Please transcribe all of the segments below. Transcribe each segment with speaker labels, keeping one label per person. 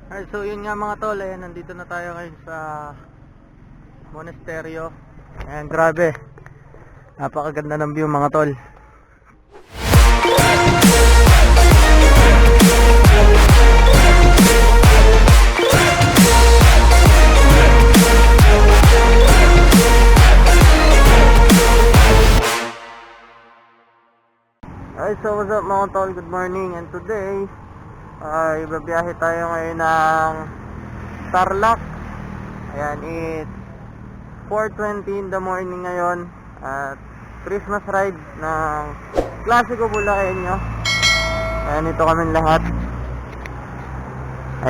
Speaker 1: Alright, so yun nga mga tol, ayan, nandito na tayo ngayon sa monasteryo. Ayan, grabe, napakaganda ng view mga tol. Alright, so what's up mga tol, good morning. And today ay babiyahe tayo ngayon ng Tarlac. Ayan, it's 4:20 in the morning ngayon at Christmas ride ng Classico Bulakenyo. Ayan, ito kami lahat.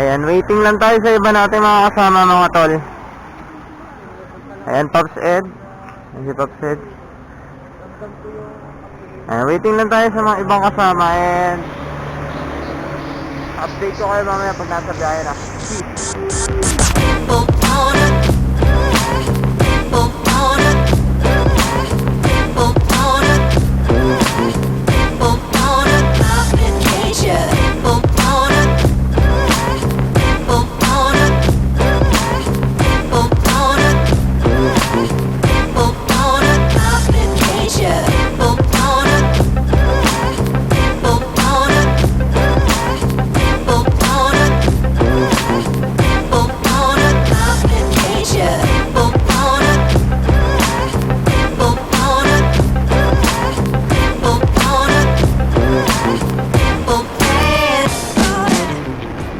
Speaker 1: Ayan, waiting lang tayo sa iba natin mga kasama mga tol. Ayan, Pops Ed. Ayan si Pops Ed. Ayan, waiting lang tayo sa mga ibang kasama and update ko kayo mamaya pag nasa biyahe na.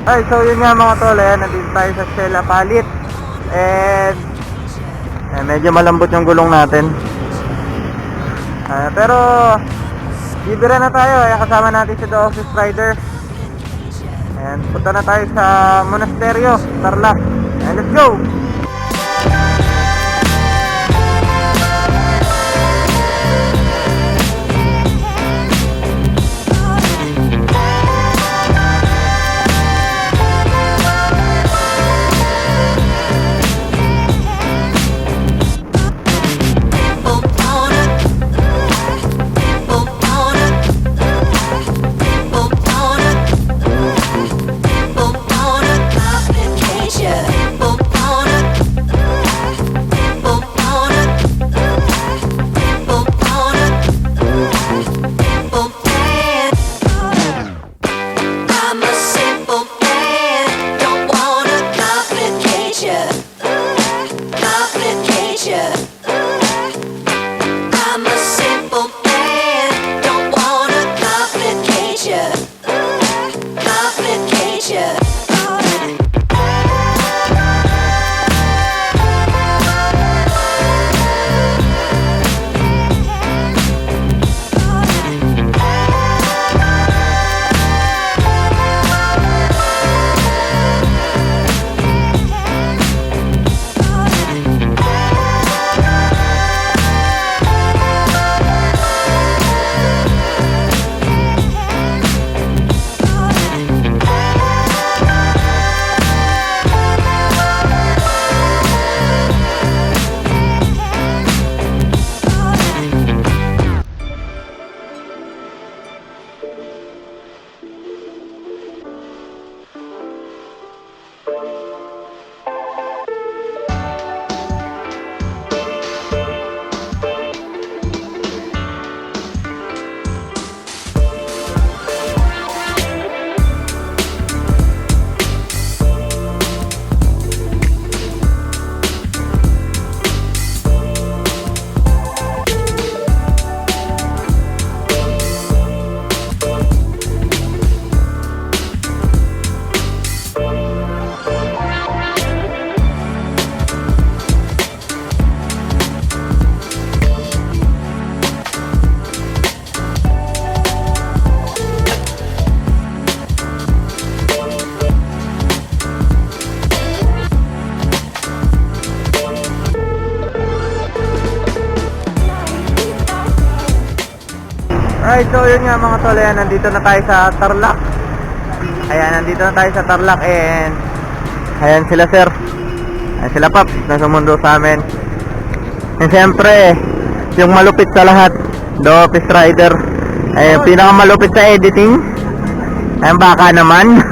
Speaker 1: Ay, so yun nga mga tol, ayan, nandito tayo sa Stella Palit. And medyo malambot yung gulong natin. Pero bibira na tayo, ayan, kasama natin si The Office Rider. And punta na tayo sa monasteryo, Tarlac. And let's go! Alright, so yun nga mga tol, ayan, nandito na tayo sa Tarlac. Ayan, nandito na tayo sa Tarlac and ayan sila sir. Ayan sila Pops, na sumundo sa amin. And siyempre, yung malupit sa lahat, The Office Rider. Ayan, pinakamalupit sa editing. Ayan, baka naman.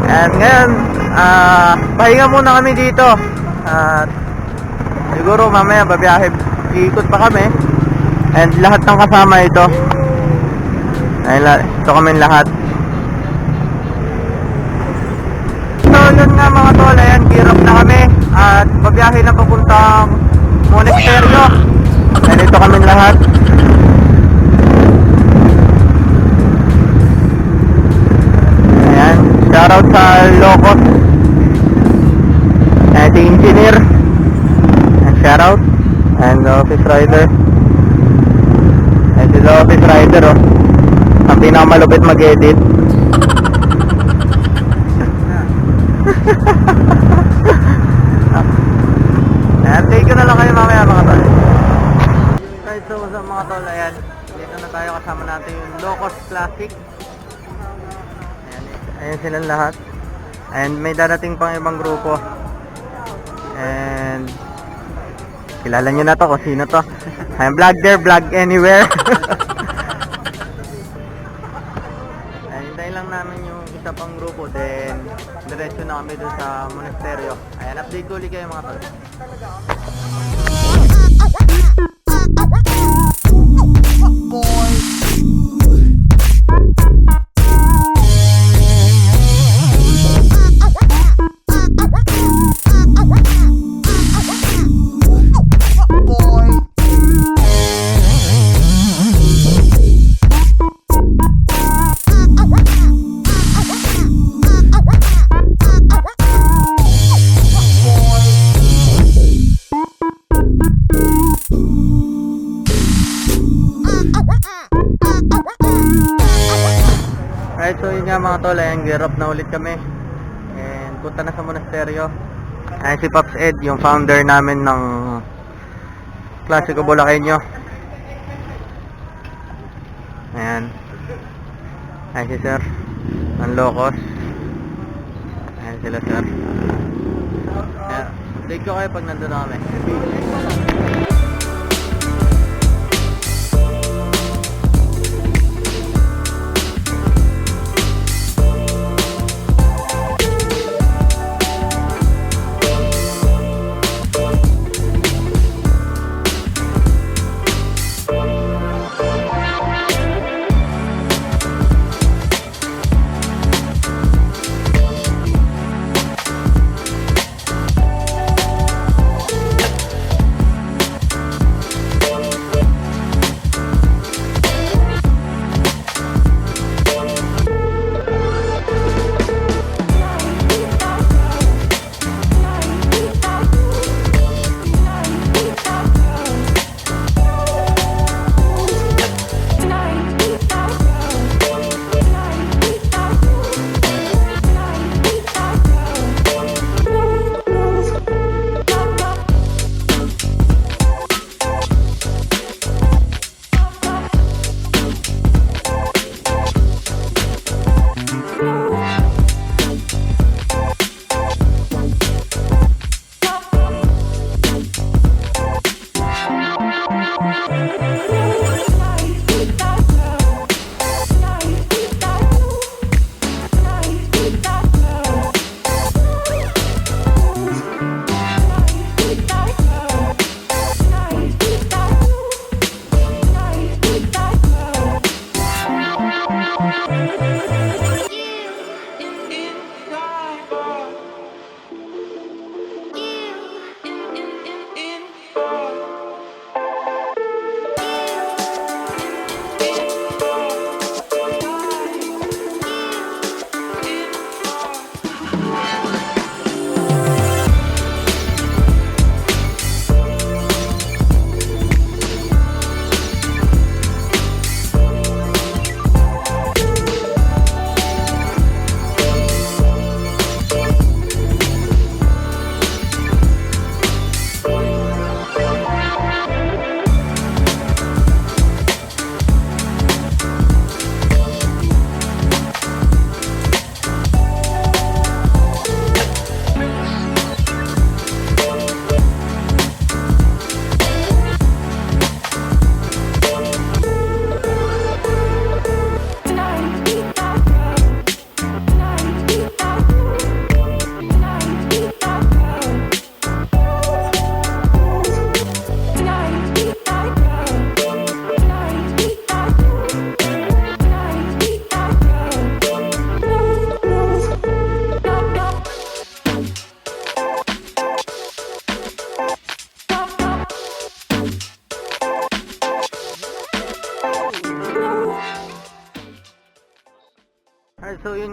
Speaker 1: And ngayon, pahinga muna kami dito. At siguro mamaya babiyahe, iikot pa kami. And lahat ng kasama ito. Ito kami lahat. So yun nga mga tol, ayan, gear up na kami. At babiyahe na papuntang monasteryo. And ito kami lahat. Ayan, shoutout sa Locos. And the engineer. And shoutout. And the office rider. And the office rider, oh. Ang pinakamalupit mag-edit. Ayan, take ko na lang kayo mamaya mga tol. Right, so what's up mga tol, ayan. Dito na tayo, kasama natin yung Locos Classic. Ayan, ayan silang lahat. And may darating pang ibang grupo. And kilala nyo na to kung sino to. Ayan, vlog there, vlog anywhere. Ayan, hintayin lang namin yung isa pang grupo. Then diretso na kami dun sa monasteryo. Ayan, update ko ulit kayo mga tol. Alright, so yun nga mga tol, ayan, gear up na ulit kami. And punta na sa monasteryo. Ayan si Pops Ed, yung founder namin ng Klasiko Bulakenyo. Ayan. Ayan si Sir ng Locos. Ayan sila Sir. Ayan, update ko kayo pag nandun na kami.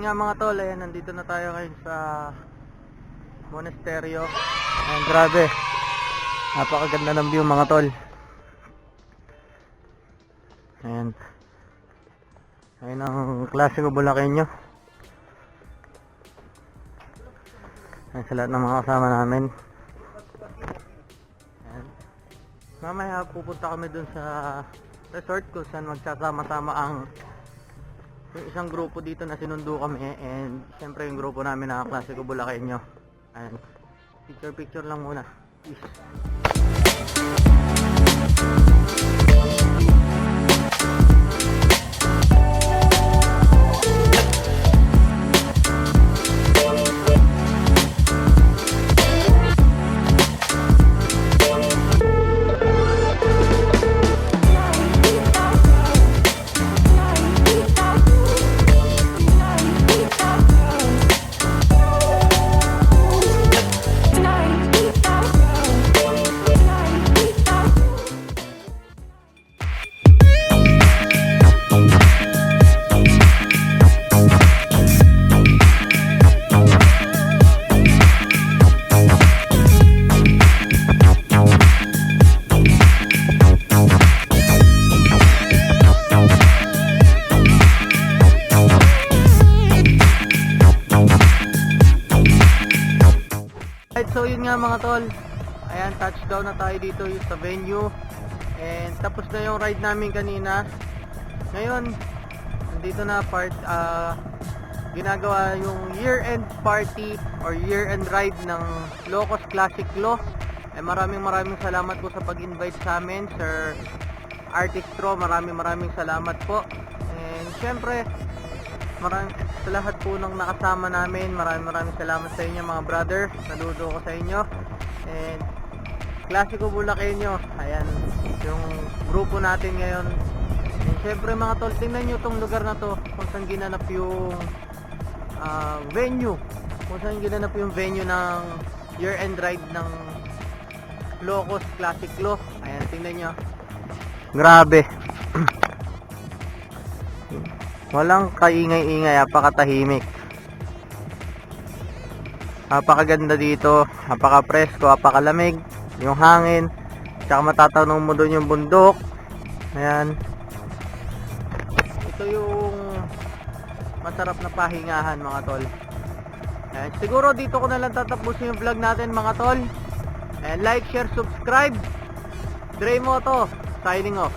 Speaker 1: nga mga tol, ayan, nandito na tayo ngayon sa monasteryo. Ayan, grabe. Napakaganda ng view mga tol. Ayan. Ayan ang klasiko Bulakenyo. Ayan sa lahat ng mga kasama namin. Ayan. Mamaya pupunta kami dun sa resort kung saan magsasama-sama ang yung isang grupo dito na sinundo kami, and syempre yung grupo namin na klasiko Bulakenyo. Ayan. Picture lang muna. Peace. So yun nga mga tol, ayan, touchdown na tayo dito sa venue, and tapos na yung ride namin kanina. Ngayon nandito na ginagawa yung year-end party or year-end ride ng Locos Classic Lo. Maraming salamat po sa pag-invite sa amin, Sir Artistro. Maraming salamat po, and syempre sa lahat po ng nakasama namin, maraming salamat sa inyo mga brother. Saludo ko sa inyo. And klasiko Bulakenyo, ayan yung grupo natin ngayon. And syempre mga tol, tingnan nyo tong lugar na to, kung saan ginanap yung venue, ng year-end ride ng Locos Classic Lo. Ayan, tingnan nyo, grabe. Walang kaingay-ingay, napakatahimik. Napakaganda dito, napaka-presko, napakalamig, yung hangin, tsaka matatanong mo doon yung bundok. Ayan. Ito yung masarap na pahingahan mga tol. Ayan. Siguro dito ko na lang tatapusin yung vlog natin mga tol. Ayan, like, share, subscribe. Dre Moto, signing off.